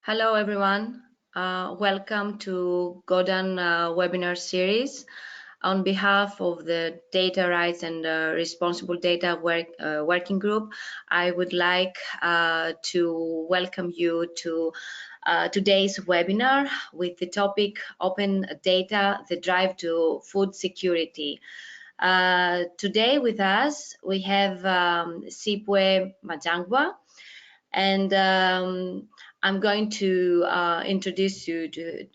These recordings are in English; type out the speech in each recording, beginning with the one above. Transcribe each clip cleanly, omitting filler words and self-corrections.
Hello, everyone. Welcome to GODAN Webinar series. On behalf of the Data Rights and Responsible Data Working Group, I would like to welcome you to today's webinar with the topic Open Data, the Drive to Food Security. Today with us, we have Sipiwe Manjengwa, and I'm going to introduce you to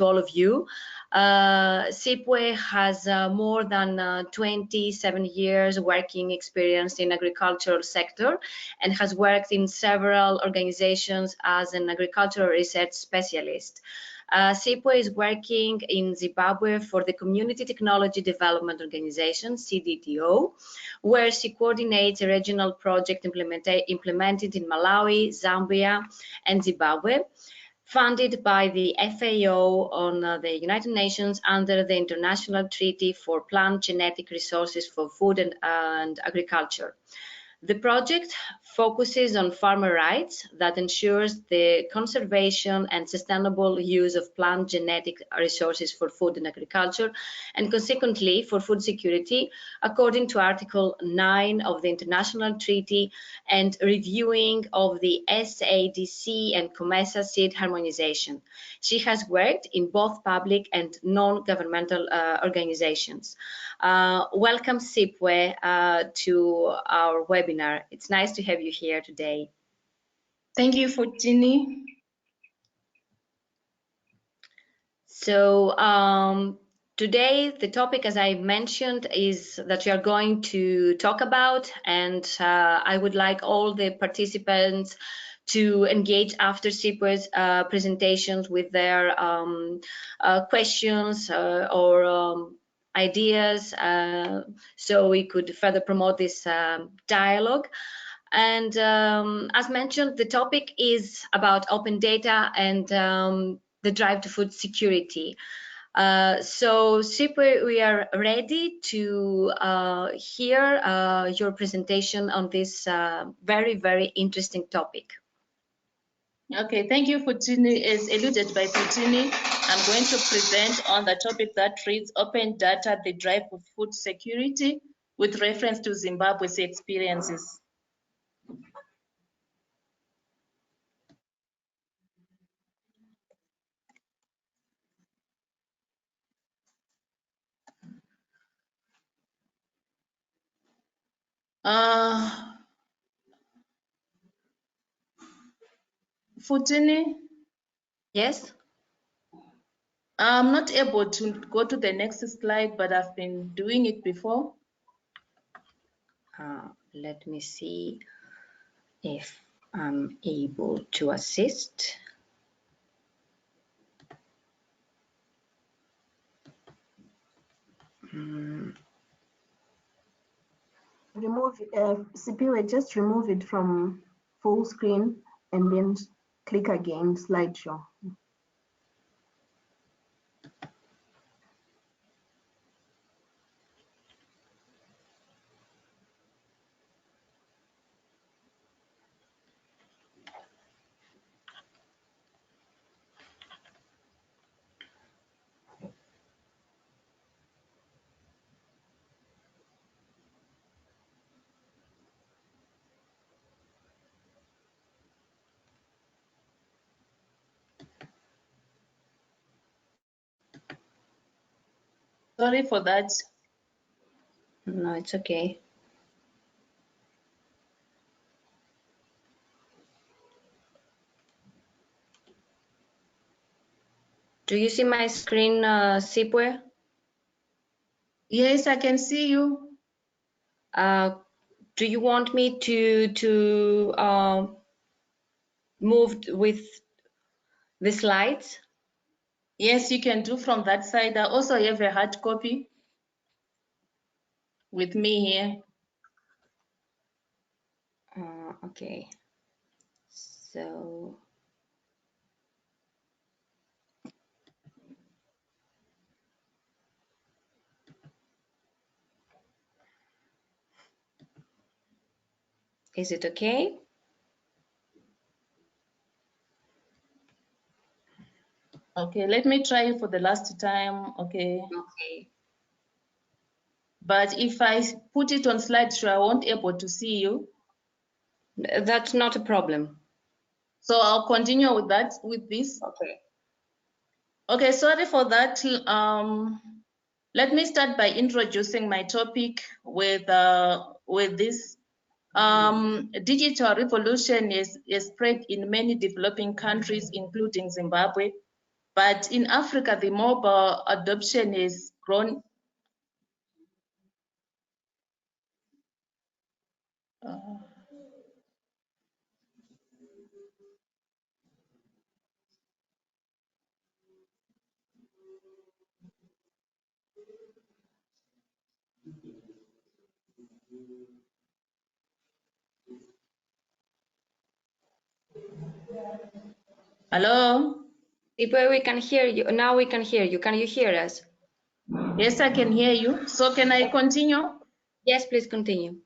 all of you. Sipiwe has more than 27 years working experience in agricultural sector and has worked in several organizations as an agricultural research specialist. Sipiwe is working in Zimbabwe for the Community Technology Development Organization, CTDO, where she coordinates a regional project implemented in Malawi, Zambia, and Zimbabwe, funded by the FAO on the United Nations under the International Treaty for Plant Genetic Resources for Food and Agriculture. The project focuses on farmer rights that ensures the conservation and sustainable use of plant genetic resources for food and agriculture, and consequently for food security, according to Article 9 of the International Treaty, and reviewing of the SADC and COMESA seed harmonization. She has worked in both public and non-governmental organizations. Welcome, Sipiwe, to our webinar. It's nice to have you here today. Thank you, Fortini. So today the topic, as I mentioned, is that we are going to talk about, and I would like all the participants to engage after Sipiwe's presentations with their questions or ideas, so we could further promote this dialogue. And as mentioned, the topic is about open data and the drive to food security. So Sipiwe, we are ready to hear your presentation on this very, very interesting topic. Okay, thank you, Fortini. As alluded by Fortini, I'm going to present on the topic that reads Open Data, the Drive for Food Security, with reference to Zimbabwe's experiences. Fortini? Yes? I'm not able to go to the next slide, but I've been doing it before. Let me see if I'm able to assist. Remove, Sipiwe, just remove it from full screen and then click again, slideshow. Sorry for that. No, it's okay. Do you see my screen, Sipiwe? Yes, I can see you. Do you want me to move with the slides? Yes, you can do from that side. I also have a hard copy with me here. Okay. So is it okay? Okay, let me try for the last time. Okay. Okay. But if I put it on slideshow, I won't able to see you. That's not a problem. So I'll continue with that, with this. Okay. Okay, sorry for that. Let me start by introducing my topic with this. Digital revolution is spread in many developing countries, including Zimbabwe. But in Africa, the mobile adoption is grown. Hello? Sipiwe, we can hear you. Now we can hear you. Can you hear us? Yes, I can hear you. So can I continue? Yes, please continue.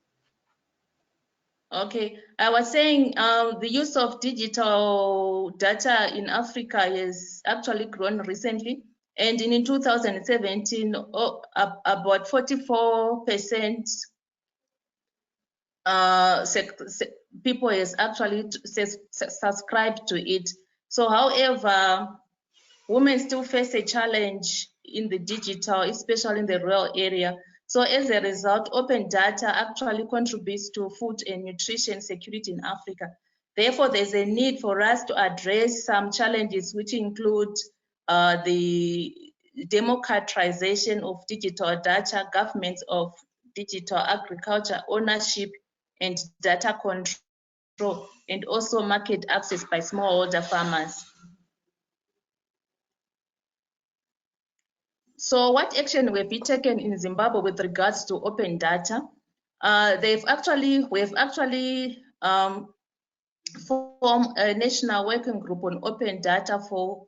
Okay, I was saying the use of digital data in Africa has actually grown recently. And in 2017, about 44% people has actually subscribed to it. So however, women still face a challenge in the digital, especially in the rural area. So as a result, open data actually contributes to food and nutrition security in Africa. Therefore, there's a need for us to address some challenges, which include the democratization of digital data, governance of digital agriculture, ownership and data control, and also market access by smallholder farmers. So what action will be taken in Zimbabwe with regards to open data? We've actually formed a national working group on open data for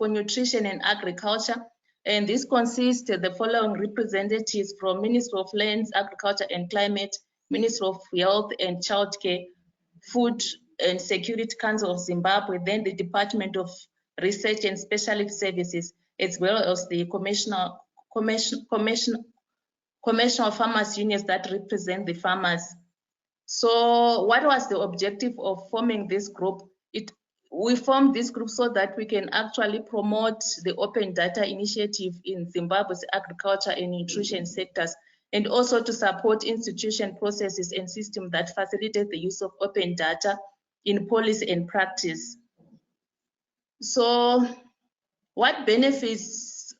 nutrition and agriculture. And this consists of the following representatives from Ministry of Lands, Agriculture and Climate, Ministry of Health and Childcare, Food and Security Council of Zimbabwe, then the Department of Research and Specialist Services, as well as the commercial farmers unions that represent the farmers. So what was the objective of forming this group? We formed this group so that we can actually promote the open data initiative in Zimbabwe's agriculture and nutrition sectors, and also to support institution processes and systems that facilitate the use of open data in policy and practice. So what benefits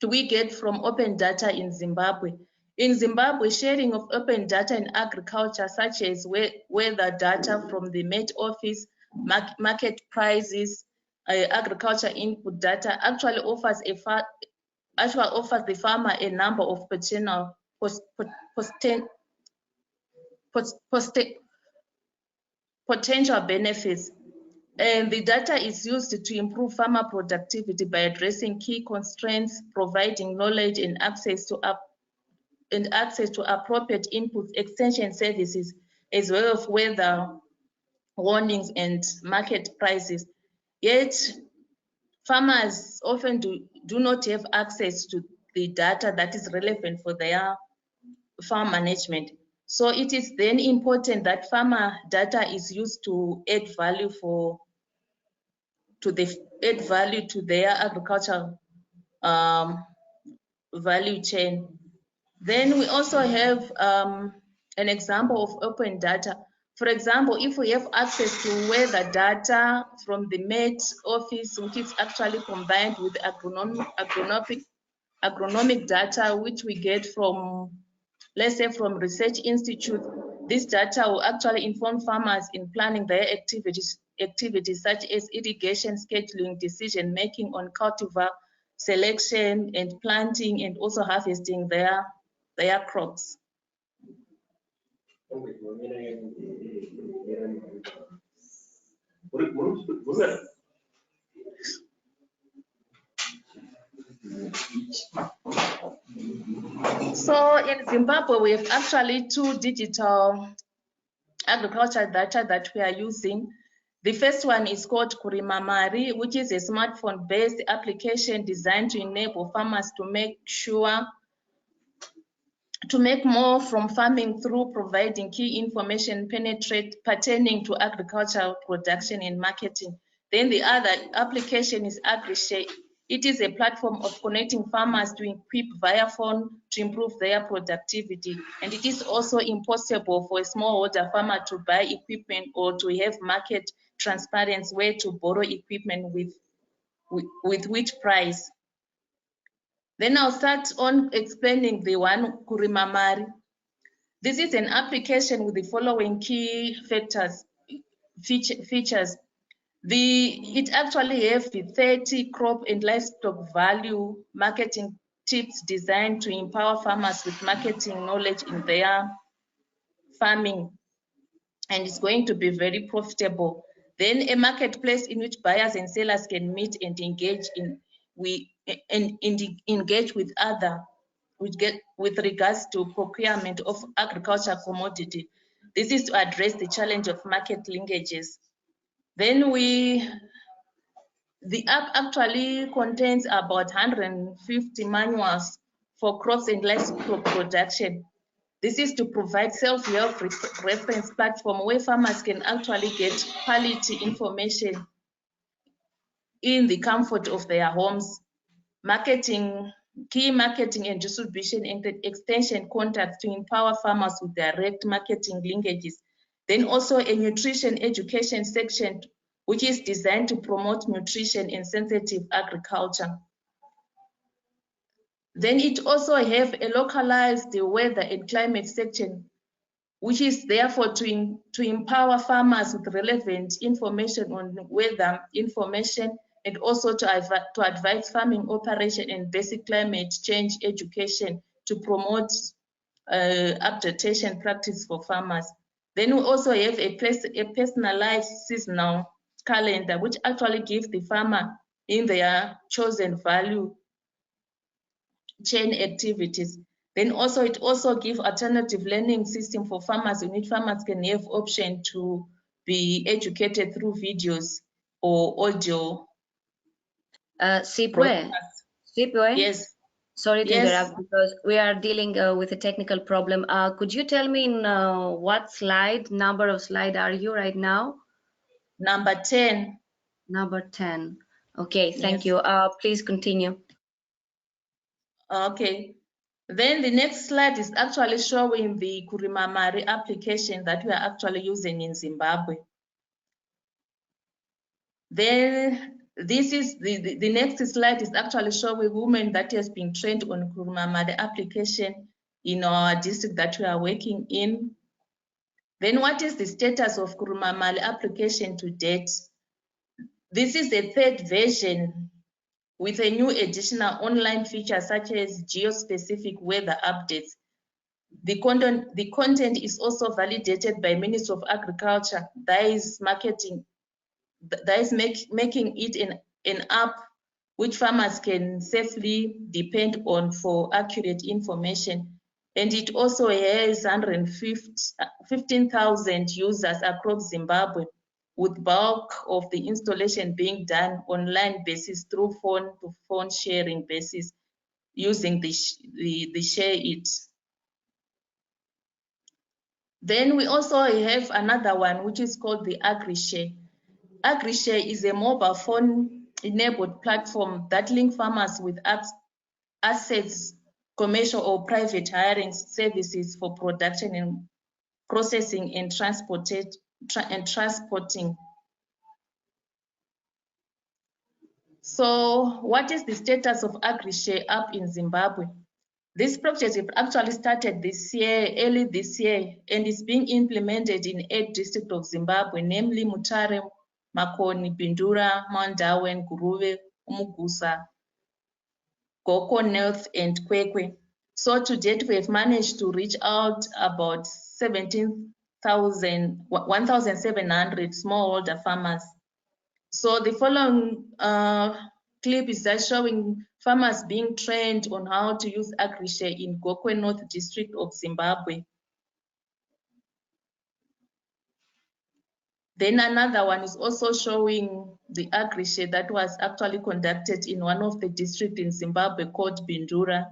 do we get from open data in Zimbabwe? In Zimbabwe, sharing of open data in agriculture, such as weather data from the Met Office, market prices, agriculture input data, actually offers the farmer a number of potential benefits. And the data is used to improve farmer productivity by addressing key constraints, providing knowledge and access to appropriate input extension services, as well as weather warnings and market prices. Yet, farmers often do not have access to the data that is relevant for their farm management. So it is then important that farmer data is used to add value to their agricultural value chain. Then we also have an example of open data. For example, if we have access to weather data from the Met Office, which is actually combined with agronomic data, which we get from, let's say, from research institute, this data will actually inform farmers in planning their activities such as irrigation, scheduling, decision making on cultivar selection and planting, and also harvesting their crops. So in Zimbabwe, we have actually two digital agriculture data that we are using. The first one is called Kurima Mari, which is a smartphone-based application designed to enable farmers to make more from farming through providing key information pertaining to agricultural production and marketing. Then the other application is AgriShare. It is a platform of connecting farmers to equip via phone to improve their productivity. And it is also impossible for a smallholder farmer to buy equipment or to have market transparency where to borrow equipment with which price. Then I'll start on explaining the one Kurima Mari. This is an application with the following key features. It actually has the 30 crop and livestock value marketing tips designed to empower farmers with marketing knowledge in their farming, and it's going to be very profitable. Then a marketplace in which buyers and sellers can meet and engage with regards to procurement of agricultural commodity. This is to address the challenge of market linkages. Then the app actually contains about 150 manuals for crops and livestock production. This is to provide self-help reference platform where farmers can actually get quality information in the comfort of their homes. Key marketing and distribution and extension contacts to empower farmers with direct marketing linkages. Then also a nutrition education section, which is designed to promote nutrition and sensitive agriculture. Then it also have a localized weather and climate section, which is therefore to empower farmers with relevant information on weather information, and also to advise farming operation and basic climate change education to promote adaptation practice for farmers. Then we also have a personalized seasonal calendar, which actually gives the farmer in their chosen value chain activities. Then also it also gives alternative learning system for farmers in which farmers can have option to be educated through videos or audio. Sipiwe, yes. Sorry to yes. interrupt, because we are dealing with a technical problem. Could you tell me in what number of slide are you right now? Number 10. Number 10. Okay, thank you. Please continue. Okay. Then the next slide is actually showing the Kurima Mari application that we are actually using in Zimbabwe. Then this is the next slide is actually showing women that has been trained on Kurima Mari application in our district that we are working in. Then what is the status of Kurima Mari application to date? This is the third version with a new additional online feature such as geo-specific weather updates. The content is also validated by Ministry of Agriculture, that is making it an app which farmers can safely depend on for accurate information. And it also has 15,000 users across Zimbabwe, with bulk of the installation being done online basis through phone-to-phone sharing basis using the Share It. Then we also have another one which is called the AgriShare. AgriShare is a mobile phone-enabled platform that links farmers with assets, commercial or private hiring services for production and processing and transporting. So what is the status of AgriShare app in Zimbabwe? This project actually started early this year, and is being implemented in 8 districts of Zimbabwe, namely Mutare, Makoni, Bindura, Mandawe, Guruve, Umugusa, Goko North, and Kwekwe. So to date, we have managed to reach out about 1,700 smallholder farmers. So the following clip is just showing farmers being trained on how to use AgriShare in Gokwe North District of Zimbabwe. Then another one is also showing the AgriShare that was actually conducted in one of the districts in Zimbabwe called Bindura.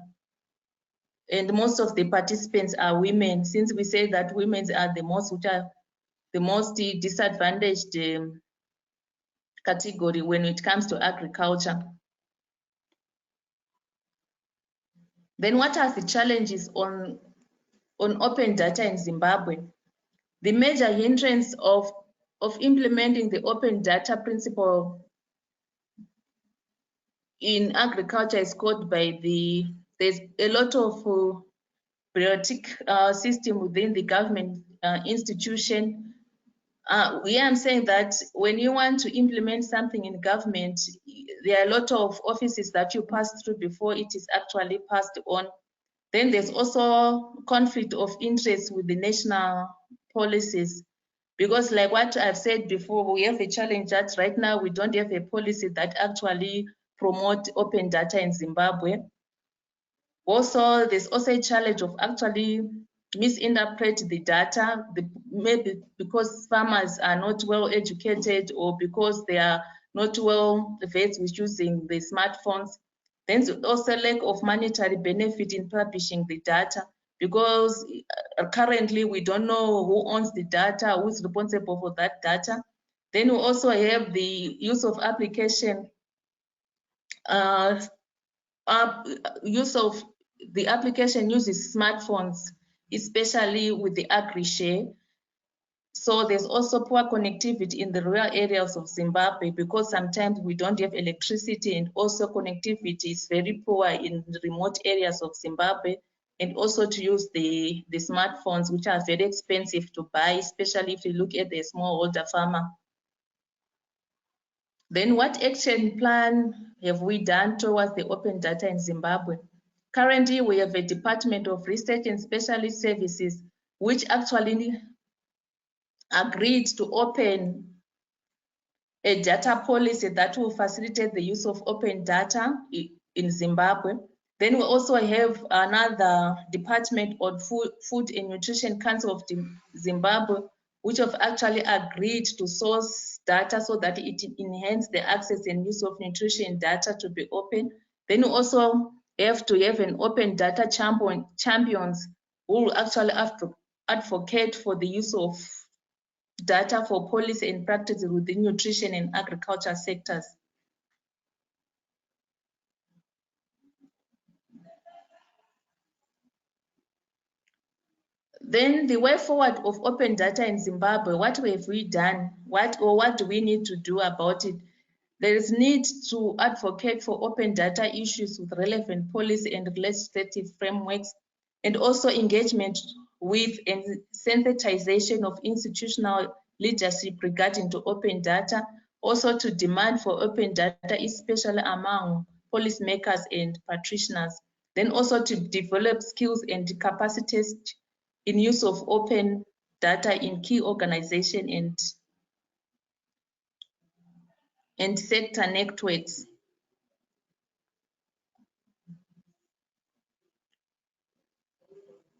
And most of the participants are women, since we say that women are the most disadvantaged category when it comes to agriculture. Then what are the challenges on open data in Zimbabwe? The major hindrance of implementing the open data principle in agriculture is caused by there's a lot of bureaucratic system within the government institution. I'm saying that when you want to implement something in government, there are a lot of offices that you pass through before it is actually passed on. Then there's also conflict of interest with the national policies, because like what I've said before, we have a challenge that right now we don't have a policy that actually promote open data in Zimbabwe. Also, there's also a challenge of actually misinterpret the data, maybe because farmers are not well educated or because they are not well versed with using the smartphones. Then there's also lack of monetary benefit in publishing the data, because currently we don't know who owns the data, who is responsible for that data. Then we also have the use of application, use of the application uses smartphones, especially with the AgriShare. So there's also poor connectivity in the rural areas of Zimbabwe, because sometimes we don't have electricity, and also connectivity is very poor in the remote areas of Zimbabwe, and also to use the smartphones, which are very expensive to buy, especially if you look at the smallholder farmer. Then what action plan have we done towards the open data in Zimbabwe? Currently, we have a Department of Research and Specialist Services, which actually agreed to open a data policy that will facilitate the use of open data in Zimbabwe. Then we also have another department on Food and Nutrition Council of Zimbabwe, which have actually agreed to source data so that it enhances the access and use of nutrition data to be open. Then we also have to have an open data champions who will actually have to advocate for the use of data for policy and practices within nutrition and agriculture sectors. Then the way forward of open data in Zimbabwe, what have we done? What do we need to do about it? There is need to advocate for open data issues with relevant policy and legislative frameworks, and also engagement with and sensitization of institutional leadership regarding to open data, also to demand for open data, especially among policymakers and practitioners. Then also to develop skills and capacities in use of open data in key organizations and sector networks.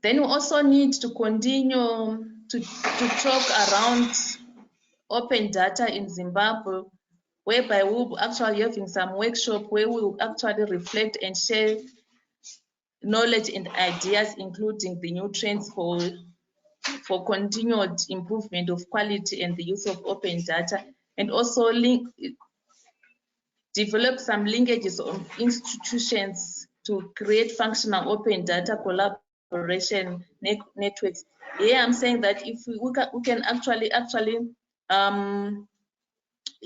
Then we also need to continue to talk around open data in Zimbabwe, whereby we'll actually having some workshop where we'll actually reflect and share knowledge and ideas, including the new trends for continued improvement of quality and the use of open data, and also develop some linkages of institutions to create functional open data collaboration networks. Here I'm saying that if we can actually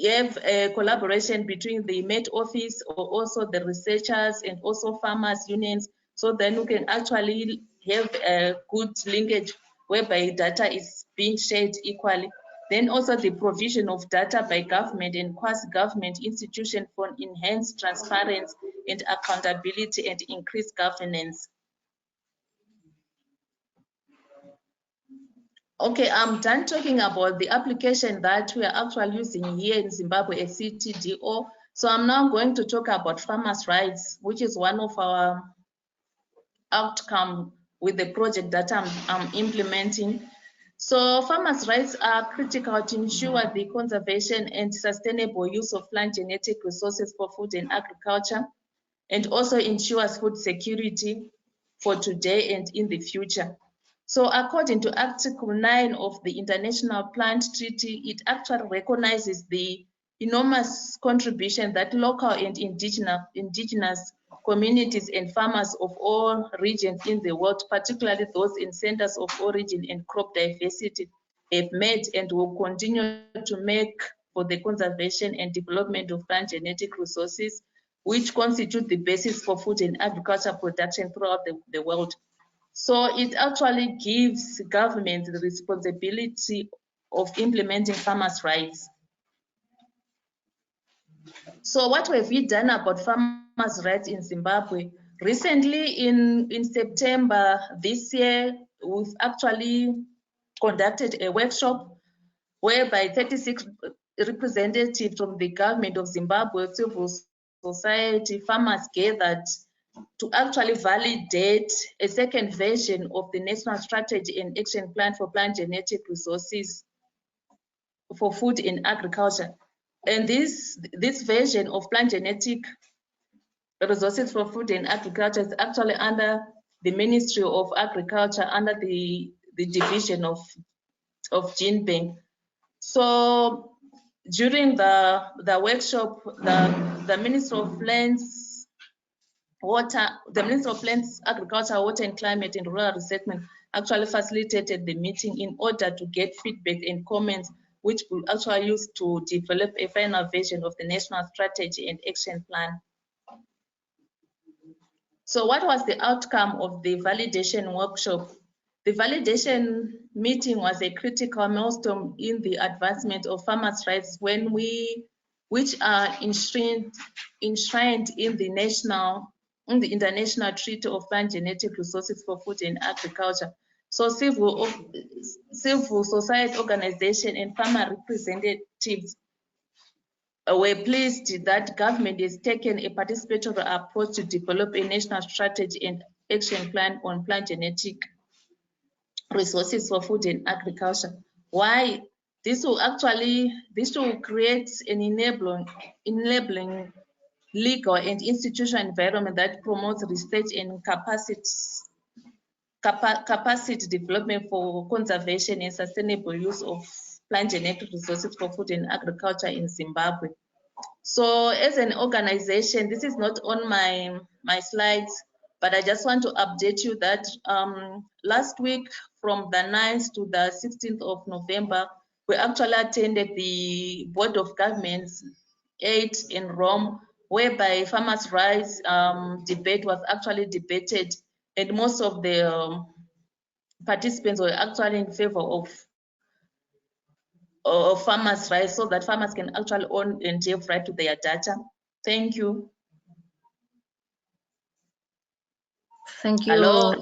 have a collaboration between the Met Office or also the researchers and also farmers unions, so then we can actually have a good linkage whereby data is being shared equally. Then also the provision of data by government and quasi-government institutions for enhanced transparency and accountability and increased governance. Okay, I'm done talking about the application that we are actually using here in Zimbabwe at CTDO. So I'm now going to talk about farmers' rights, which is one of our outcomes with the project that I'm implementing. So farmers' rights are critical to ensure the conservation and sustainable use of plant genetic resources for food and agriculture, and also ensures food security for today and in the future. So according to Article 9 of the International Plant Treaty, it actually recognizes the enormous contribution that local and indigenous communities and farmers of all regions in the world, particularly those in centers of origin and crop diversity, have made and will continue to make for the conservation and development of plant genetic resources, which constitute the basis for food and agriculture production throughout the world. So it actually gives government the responsibility of implementing farmers' rights. So what have we done about farmers' rights in Zimbabwe? Recently, in September this year, we've actually conducted a workshop whereby 36 representatives from the government of Zimbabwe, civil society, farmers gathered to actually validate a second version of the National Strategy and Action Plan for Plant Genetic Resources for Food and Agriculture. And this version of Plant Genetic Resources for Food and Agriculture is actually under the Ministry of Agriculture, under the division of Gene Bank. So during the workshop, the Minister of Lands, Agriculture, Water and Climate and Rural Resettlement actually facilitated the meeting in order to get feedback and comments, which will actually use to develop a final version of the National Strategy and Action Plan. So what was the outcome of the validation workshop? The validation meeting was a critical milestone in the advancement of farmers' rights which are enshrined in the International Treaty of Plant Genetic Resources for Food and Agriculture. So civil society organization and farmer representatives were pleased that government has taken a participatory approach to develop a national strategy and action plan on plant genetic resources for food and agriculture. Why? This will create an enabling legal and institutional environment that promotes research and capacity development for conservation and sustainable use of plant genetic resources for food and agriculture in Zimbabwe. So as an organization, this is not on my slides, but I just want to update you that last week from the 9th to the 16th of November, we actually attended the Board of Governments 8 in Rome, whereby farmers' rights debate was actually debated, and most of the participants were actually in favor of farmers' rights, so that farmers can actually own and have right to their data. Thank you. Thank you. Hello.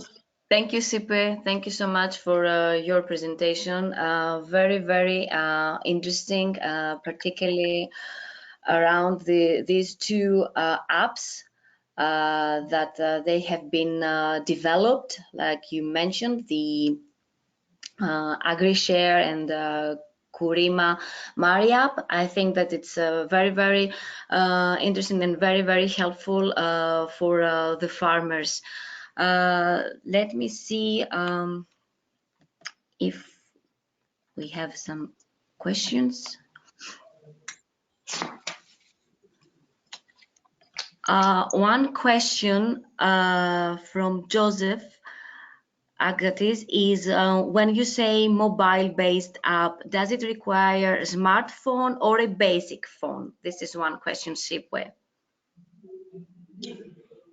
Thank you, Sipe. Thank you so much for your presentation. Very, very interesting, particularly around these two apps that they have been developed, like you mentioned, the AgriShare and Kurima Mari app. I think that it's very, very interesting and very, very helpful for the farmers. Let me see if we have some questions. One question from Joseph Agatis is, when you say mobile-based app, does it require a smartphone or a basic phone? This is one question, Sipiwe.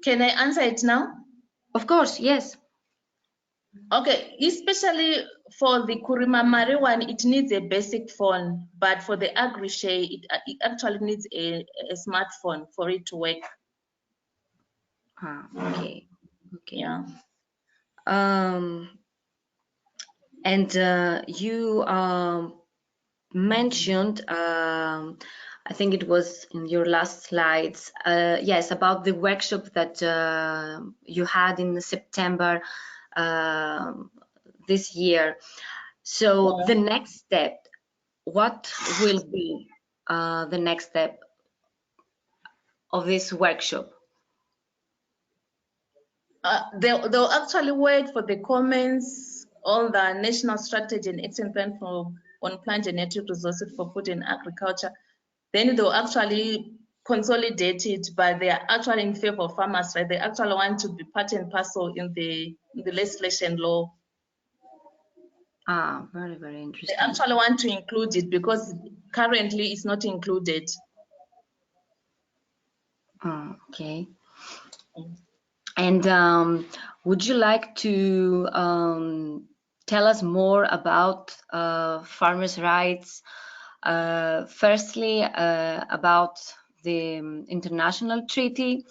Can I answer it now? Of course, yes. Okay, especially for the Kurima Mari one, it needs a basic phone, but for the AgriShare, it actually needs a smartphone for it to work. Okay. Okay. Yeah. And you mentioned, I think it was in your last slides, yes, about the workshop that you had in September this year. So the next step, what will be the next step of this workshop? They'll actually wait for the comments on the National Strategy and Action Plan on plant genetic resources for food and agriculture. Then they'll actually consolidate it, but they are actually in favor of farmers, right? They actually want to be part and parcel in the legislation law. Ah, very, very interesting. They actually want to include it because currently it's not included. Okay. And would you like to tell us more about farmers' rights? Firstly, about the international treaty.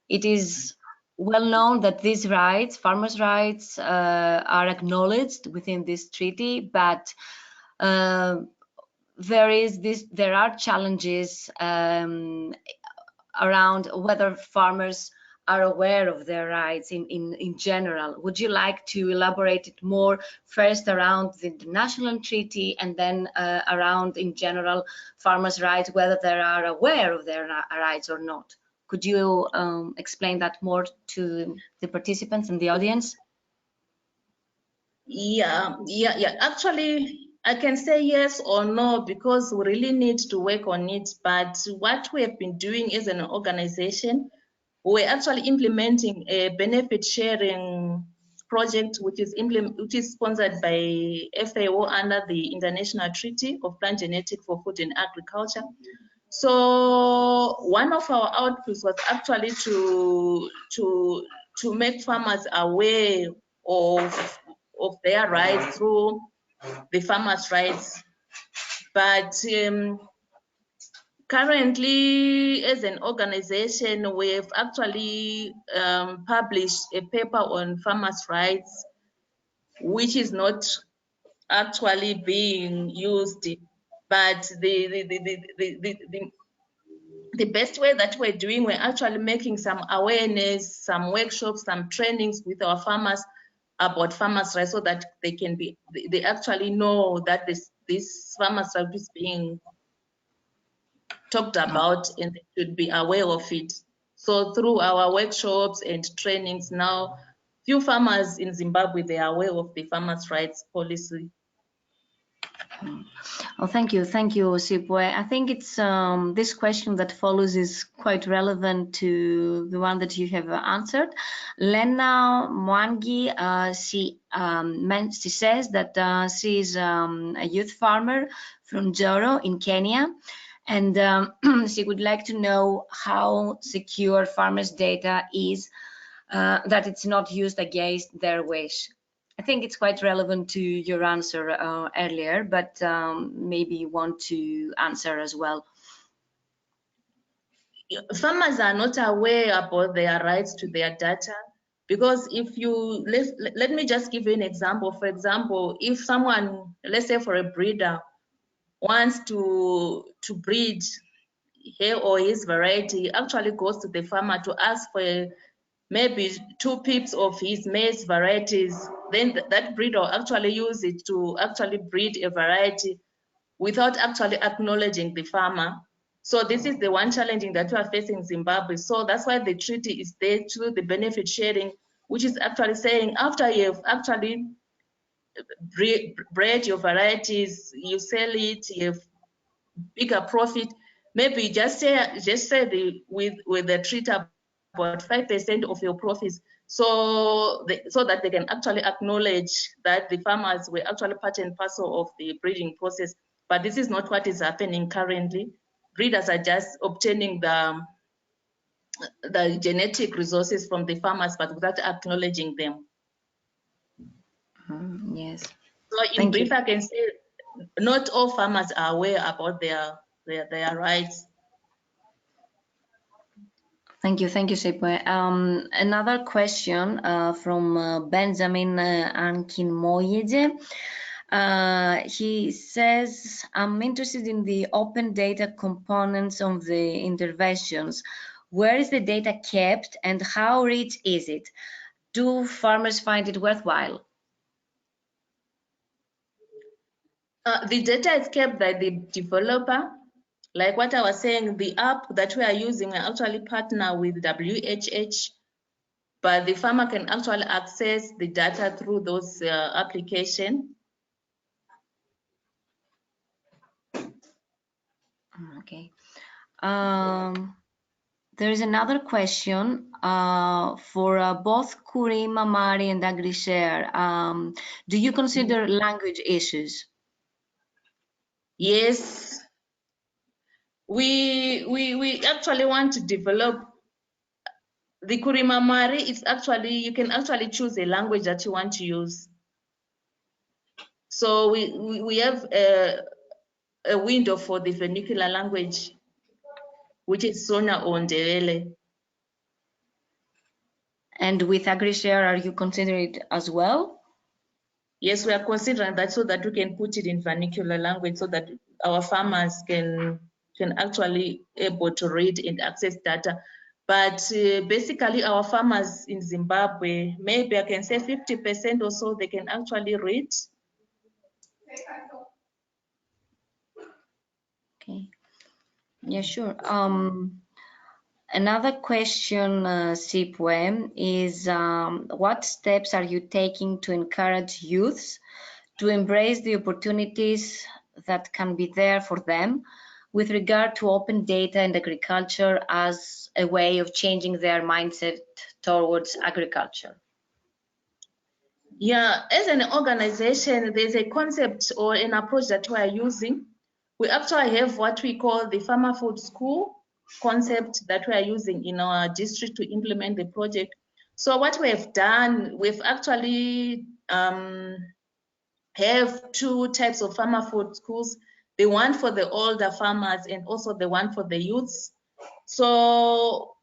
It is well known that these rights, farmers' rights, are acknowledged within this treaty, but there are challenges around whether farmers are aware of their rights in general. Would you like to elaborate it more, first around the international treaty and then around in general farmers' rights, whether they are aware of their rights or not? Could you explain that more to the participants and the audience? Yeah. Actually, I can say yes or no because we really need to work on it. But what we have been doing as an organization, we're actually implementing a benefit sharing project which is sponsored by FAO under the International Treaty of Plant Genetics for Food and Agriculture. So one of our outputs was actually to make farmers aware of their rights through the farmers' rights. But currently, as an organization, we've actually published a paper on farmers' rights, which is not actually being used. But the best way that we're doing, we're actually making some awareness, some workshops, some trainings with our farmers about farmers' rights so that they actually know that this farmers' rights is being talked about and they should be aware of it. So through our workshops and trainings now, few farmers in Zimbabwe, they are aware of the farmers' rights policy. Oh, thank you, Sipiwe. I think it's this question that follows is quite relevant to the one that you have answered. Lena Mwangi, she says that she is a youth farmer from Joro in Kenya, and she would like to know how secure farmers' data is, that it's not used against their wish. I think it's quite relevant to your answer earlier, but maybe you want to answer as well. Farmers are not aware about their rights to their data because if you, let me just give you an example. For example, if someone, let's say for a breeder, wants to breed her or his variety, actually goes to the farmer to ask for maybe 2 pips of his maize varieties, then that breeder will actually use it to actually breed a variety without actually acknowledging the farmer. So this is the one challenging that we are facing in Zimbabwe. So that's why the treaty is there through the benefit sharing, which is actually saying after you've actually bred your varieties, you sell it, you have bigger profit, maybe just say with the treaty about 5% of your profits, so that they can actually acknowledge that the farmers were actually part and parcel of the breeding process. But this is not what is happening currently. Breeders are just obtaining the genetic resources from the farmers, but without acknowledging them. Yes. So in brief, I can say not all farmers are aware about their rights. Thank you, Sipiwe. Another question from Benjamin Ankinmoyeje. He says, I'm interested in the open data components of the interventions. Where is the data kept and how rich is it? Do farmers find it worthwhile? The data is kept by the developer. Like what I was saying, the app that we are using, we actually partner with WHH, but the farmer can actually access the data through those applications. Okay. There is another question for both Kurima Mari and AgriShare. Do you consider language issues? Yes, we actually want to develop the Kurima Mari. It's actually, you can actually choose a language that you want to use. So we have a window for the vernacular language, which is Sona or Ndebele. And with AgriShare, are you considering it as well? Yes, we are considering that so that we can put it in vernacular language so that our farmers can actually able to read and access data. But basically our farmers in Zimbabwe, maybe I can say 50% or so, they can actually read. Okay. Yeah, sure. Another question, Sipiwe, is what steps are you taking to encourage youths to embrace the opportunities that can be there for them with regard to open data and agriculture as a way of changing their mindset towards agriculture? Yeah, as an organization, there's a concept or an approach that we are using. We actually have what we call the farmer food school concept that we are using in our district to implement the project. So what we have done, we've actually have two types of farmer food schools, the one for the older farmers and also the one for the youths. So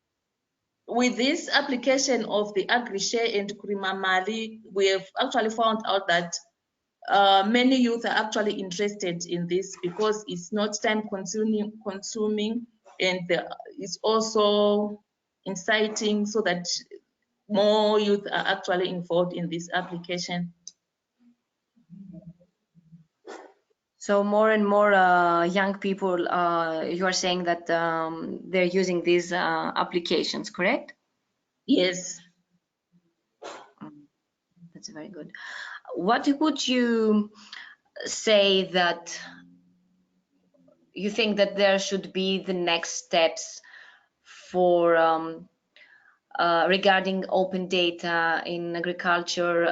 with this application of the AgriShare and Kurima Mari, we have actually found out that many youth are actually interested in this because it's not time consuming and it's also inciting so that more youth are actually involved in this application. So more and more young people, you are saying that they're using these applications, correct? Yes. That's very good. What would you say that you think that there should be the next steps for regarding open data in agriculture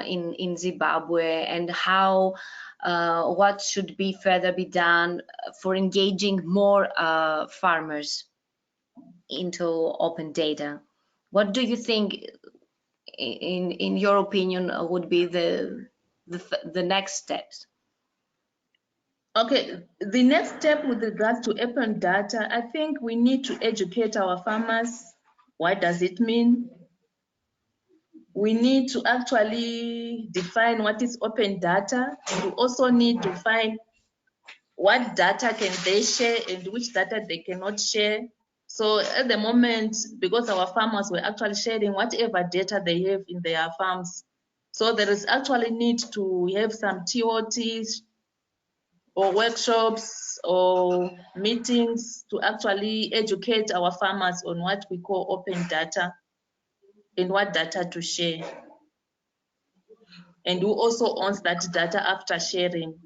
in Zimbabwe, and how what should be further be done for engaging more farmers into open data? What do you think, in your opinion, would be the next steps? Okay, the next step with regards to open data, I think we need to educate our farmers. What does it mean? We need to actually define what is open data. We also need to find what data can they share and which data they cannot share. So at the moment, because our farmers were actually sharing whatever data they have in their farms, so there is actually need to have some TOTs or workshops or meetings to actually educate our farmers on what we call open data and what data to share. And who also owns that data after sharing.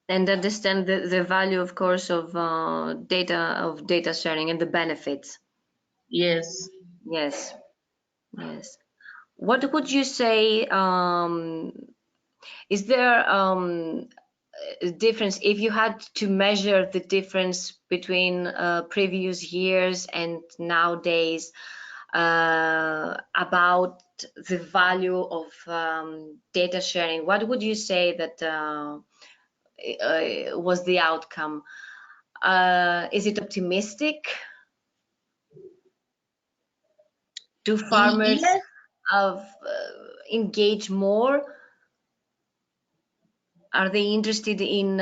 And understand the value, of course, of data sharing and the benefits. Yes. Yes, yes. What would you say? Is there a difference if you had to measure the difference between previous years and nowadays about the value of data sharing? What would you say that was the outcome? Is it optimistic? Do farmers Yes. engage more? Are they interested in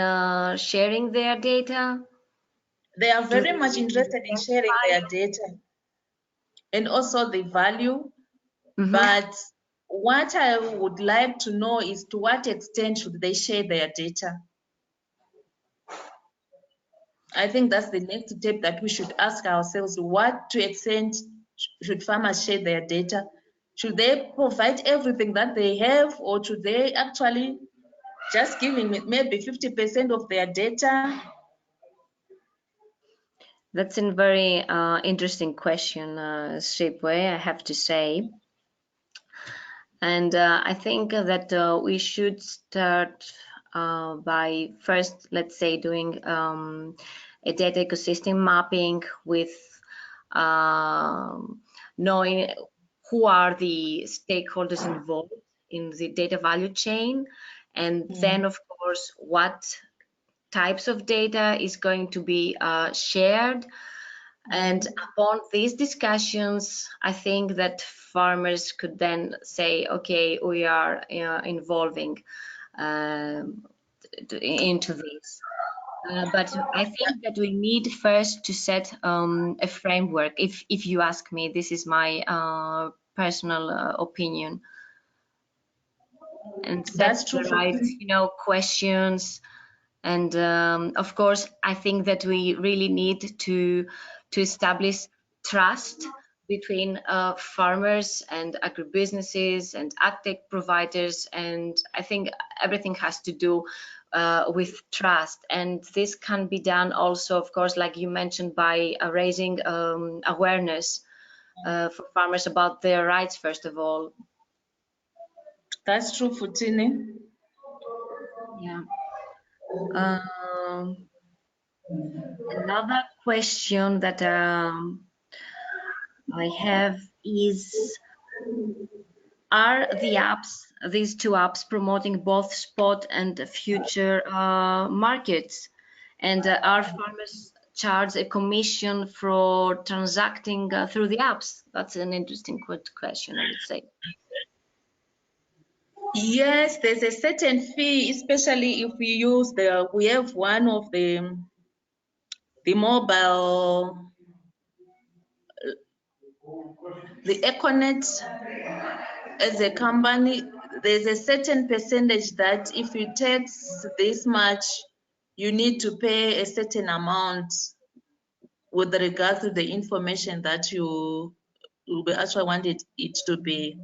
sharing their data? They are very much interested in sharing their data and also the value. Mm-hmm. But what I would like to know is to what extent should they share their data? I think that's the next step that we should ask ourselves. What to extent should farmers share their data? Should they provide everything that they have, or should they actually just giving maybe 50% of their data? That's a very interesting question, Sipiwe, I have to say. And I think that we should start by first, let's say, doing a data ecosystem mapping with knowing who are the stakeholders involved in the data value chain, and then, of course, what types of data is going to be shared. And upon these discussions, I think that farmers could then say, okay, we are involving into this. But I think that we need first to set a framework. If you ask me, this is my personal opinion. And set That's true the right, questions. And of course, I think that we really need to establish trust between farmers and agribusinesses and agtech providers. And I think everything has to do with trust. And this can be done also, of course, like you mentioned, by raising awareness for farmers about their rights, first of all. That's true, Futini. Yeah. Another question that I have is, are these two apps promoting both spot and future markets? And are farmers charged a commission for transacting through the apps? That's an interesting question, I would say. Yes, there's a certain fee, especially if we use we have one of the mobile, the Econet as a company. There's a certain percentage that if you tax this much, you need to pay a certain amount with regard to the information that you actually wanted it to be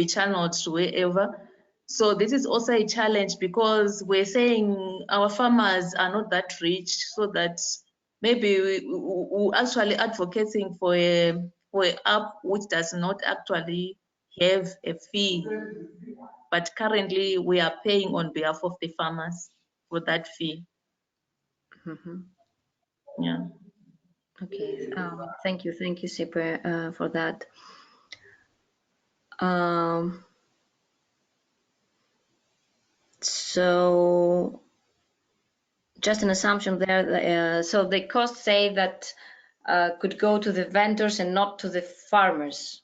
channeled to wherever. So this is also a challenge, because we're saying our farmers are not that rich, so that maybe we're actually advocating for a app which does not actually have a fee, but currently we are paying on behalf of the farmers for that fee. Mm-hmm. Yeah. Okay. Thank you, Sipiwe, for that. So just an assumption there. So the costs say that could go to the vendors and not to the farmers.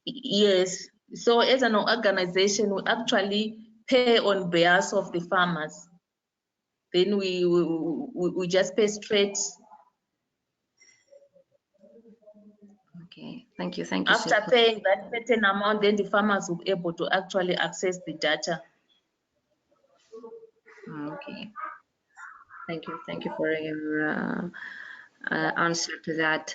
Yes. So as an organization, we actually pay on behalf of the farmers. Then we just pay straight. Okay, thank you. After paying that certain amount, then the farmers will be able to actually access the data. Okay, thank you for your answer to that.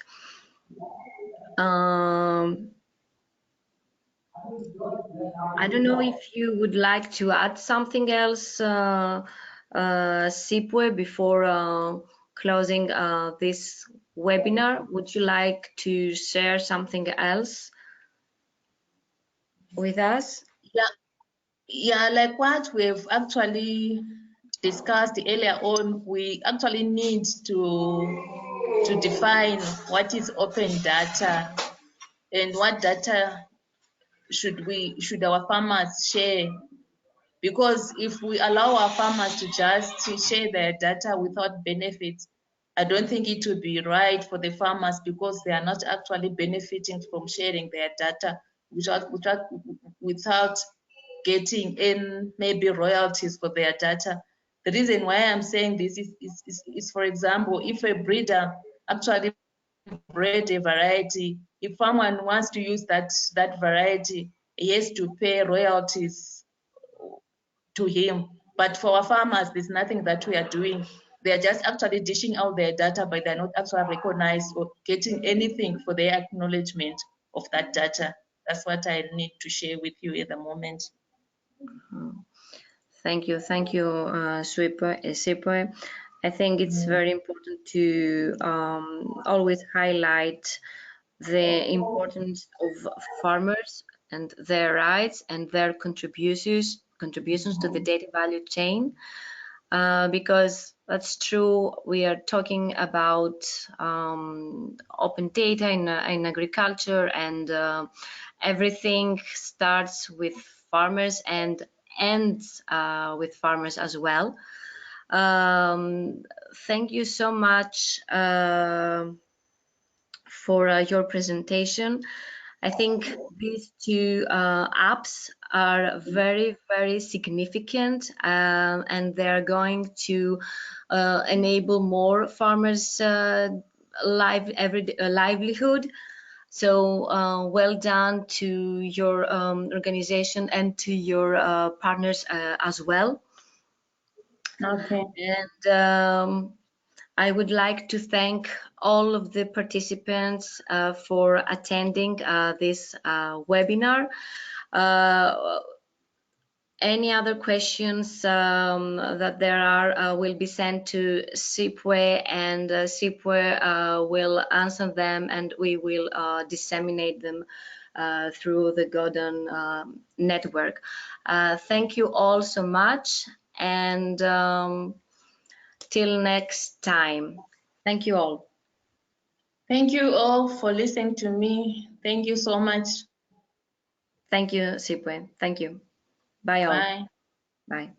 I don't know if you would like to add something else, Sipiwe, before closing this webinar. Would you like to share something else with us? Yeah, like what we've actually discussed earlier on, we actually need to define what is open data and what data should our farmers share. Because if we allow our farmers to just share their data without benefits, I don't think it would be right for the farmers, because they are not actually benefiting from sharing their data without getting in maybe royalties for their data. The reason why I'm saying this is, for example, if a breeder actually bred a variety if someone wants to use that variety, he has to pay royalties to him. But for our farmers, there's nothing that we are doing. They are just actually dishing out their data, but they're not actually recognized or getting anything for their acknowledgement of that data. That's what I need to share with you at the moment. Thank you, Sipiwe. I think it's very important to always highlight the importance of farmers and their rights and their contributions to the data value chain, because that's true. We are talking about open data in agriculture, and everything starts with farmers and ends with farmers as well. Thank you so much for your presentation. I think these two apps are very, very significant, and they're going to enable more farmers' livelihood. So well done to your organization and to your partners as well. Okay. And I would like to thank all of the participants for attending this webinar. Any other questions that there are will be sent to Sipiwe, and Sipiwe will answer them, and we will disseminate them through the GODAN network. Thank you all so much, and till next time. Thank you all. Thank you all for listening to me. Thank you so much. Thank you, Sipiwe. Thank you. Bye all. Bye. Bye.